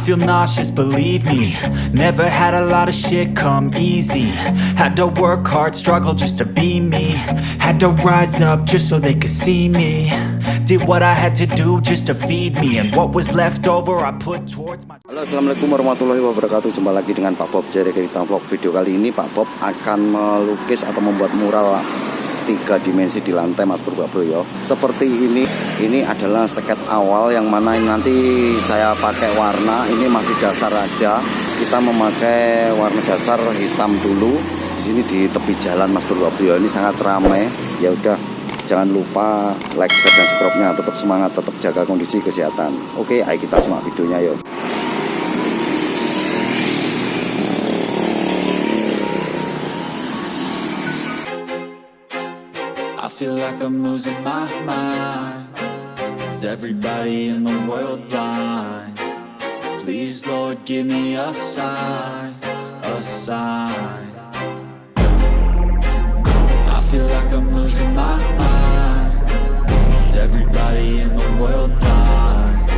feel nauseous, believe me. Never had a lot of shit come easy. Had to work hard, struggle just to be me. Had to rise up just so they could see me. Did what I had to do just to feed me. And what was left over I put towards my... Halo, assalamualaikum warahmatullahi wabarakatuh. Jumpa lagi dengan Pak Bob dari Tembok. Video kali ini Pak Bob akan melukis atau membuat mural 3 dimensi di lantai, Mas Bro ya. Seperti ini adalah sket awal yang mana nanti saya pakai warna. Ini masih dasar aja. Kita memakai warna dasar hitam dulu. Di sini di tepi jalan, Mas Bro ya. Ini sangat ramai. Ya udah, jangan lupa like, share, dan subscribe-nya. Tetap semangat, tetap jaga kondisi kesehatan. Oke, ayo kita simak videonya yuk. I feel like I'm losing my mind. Is everybody in the world blind? Please, Lord, give me a sign, a sign. I feel like I'm losing my mind. Is everybody in the world blind?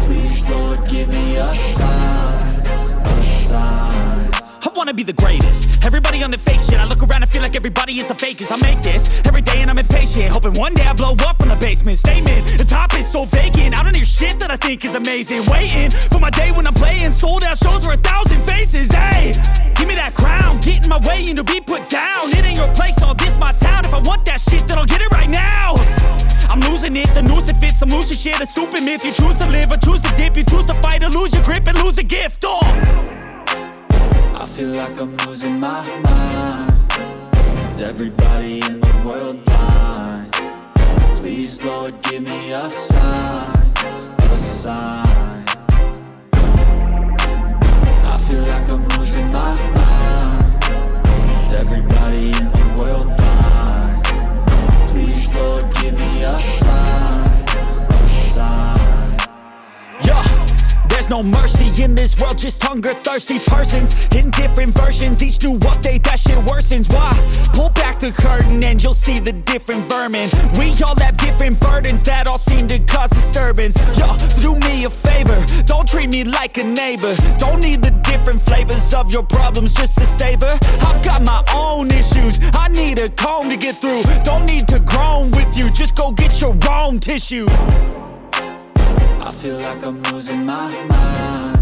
Please, Lord, give me a sign, a sign. I wanna be the greatest. Everybody on the fake shit. I look around and feel like everybody is the fakest. I make this every day and I'm impatient, hoping one day I blow up from the basement. Statement, the top is so vacant. I don't hear shit that I think is amazing. Waiting for my day when I'm playing sold out shows for 1,000 faces. Hey, give me that crown, get in my way and to be put down. It ain't your place, no, this my town. If I want that shit, then I'll get it right now. I'm losing it, the noose it fits. I'm losing shit, a stupid myth. You choose to live or choose to dip. You choose to fight or lose your grip and lose a gift. I feel like I'm losing my mind. Is everybody in the world blind? Please, Lord, give me a sign, a sign. I feel like I'm losing my mind. Is everybody in the world blind? Please, Lord, give me a sign, a sign. Yeah. There's no mercy in this world, just hunger-thirsty persons in different versions. Each new update, that shit worsens. Why? Pull back the curtain and you'll see the different vermin. We all have different burdens that all seem to cause disturbance. Yo, so do me a favor, don't treat me like a neighbor. Don't need the different flavors of your problems just to savor. I've got my own issues, I need a comb to get through. Don't need to groan with you, just go get your own tissue. I feel like I'm losing my mind.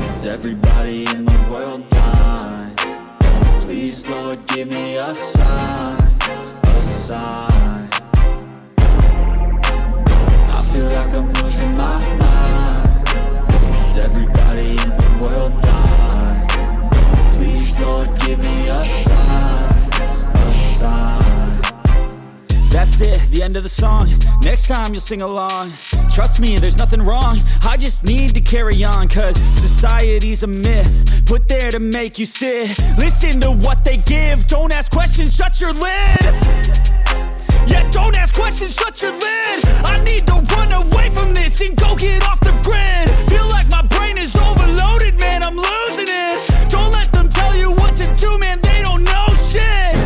Is everybody in the world blind? Please, Lord, give me a sign, a sign. I feel like I'm losing my mind. Is everybody in the world blind? Please, Lord, give me a sign, a sign. That's it, the end of the song. Next time you'll sing along. Trust me, there's nothing wrong. I just need to carry on, cause society's a myth put there to make you sit. Listen to what they give. Don't ask questions, shut your lid. Yeah, don't ask questions, shut your lid. I need to run away from this and go get off the grid. Feel like my brain is overloaded, man, I'm losing it. Don't let them tell you what to do, man, they don't know shit.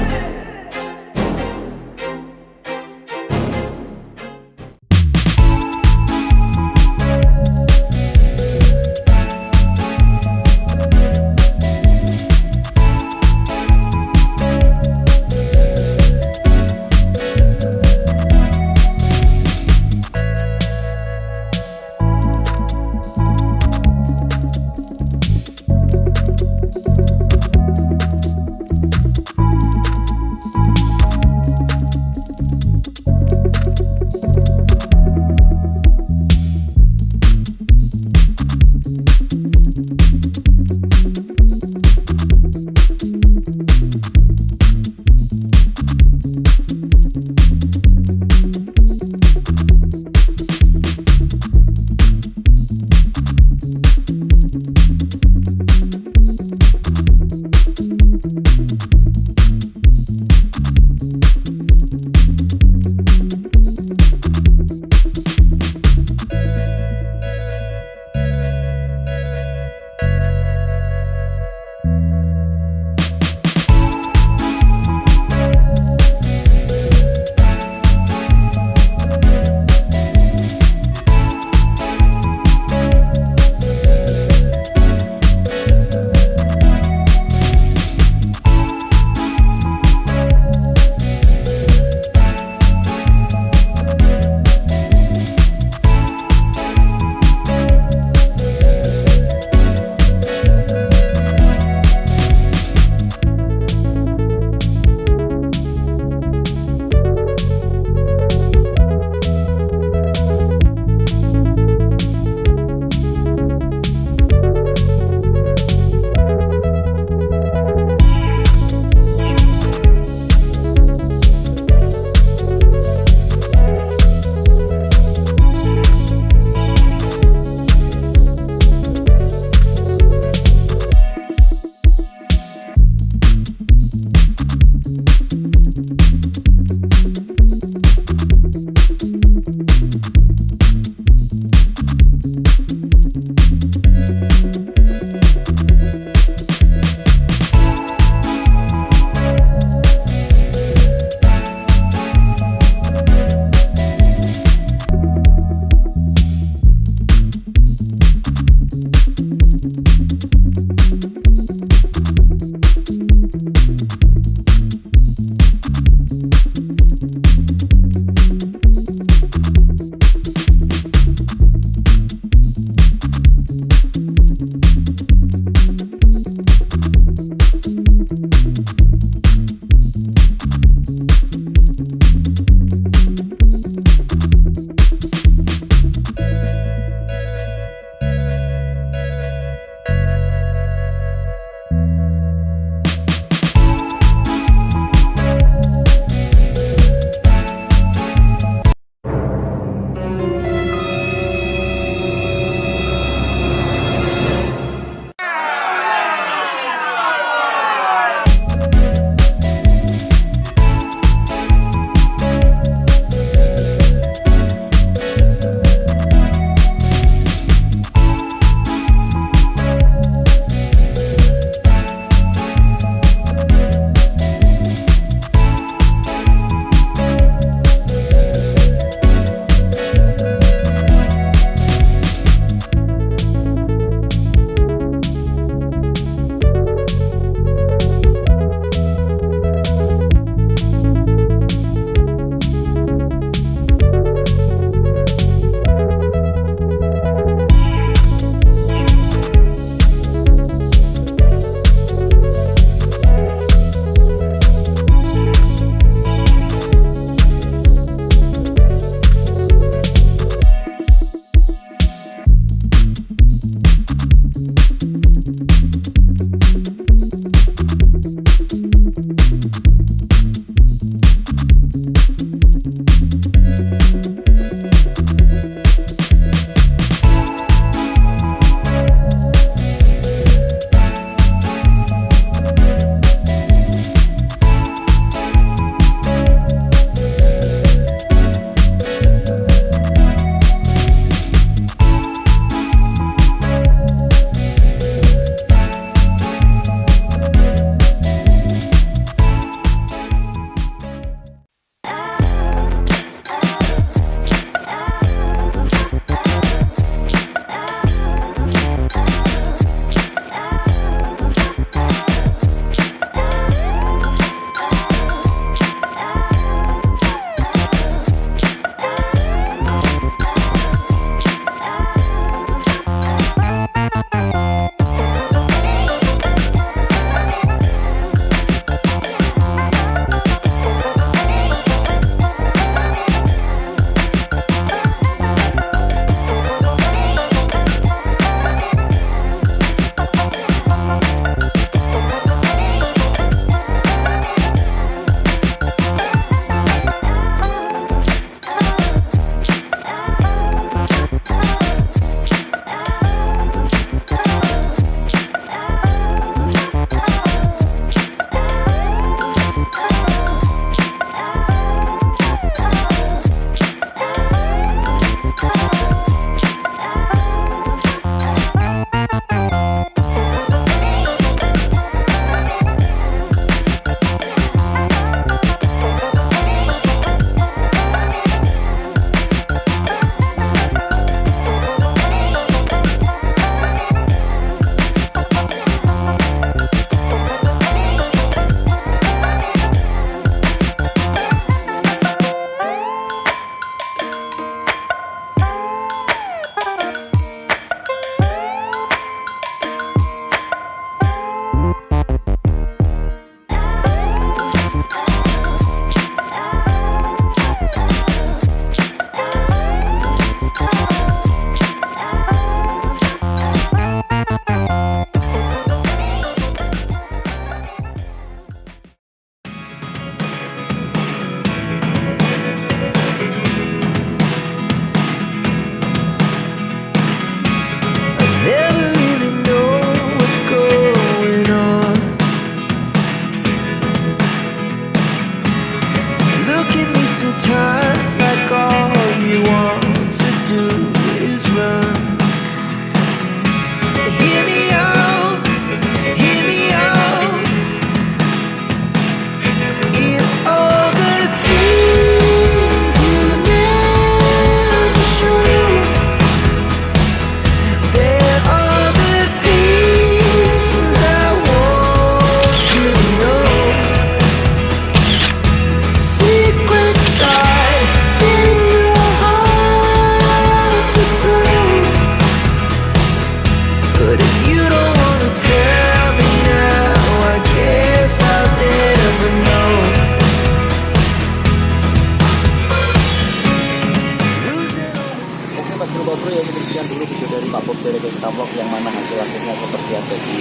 dulu video dari Pak Bob dari Tembok yang mana hasil akhirnya seperti ada di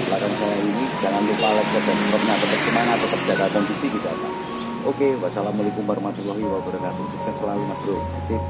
belakang saya ini. Jangan lupa like, share, dan subscribe-nya. Tetap semangat, tetap jaga kondisi kesehatan. Oke, wassalamualaikum warahmatullahi wabarakatuh. Sukses selalu Mas Bro. Sip.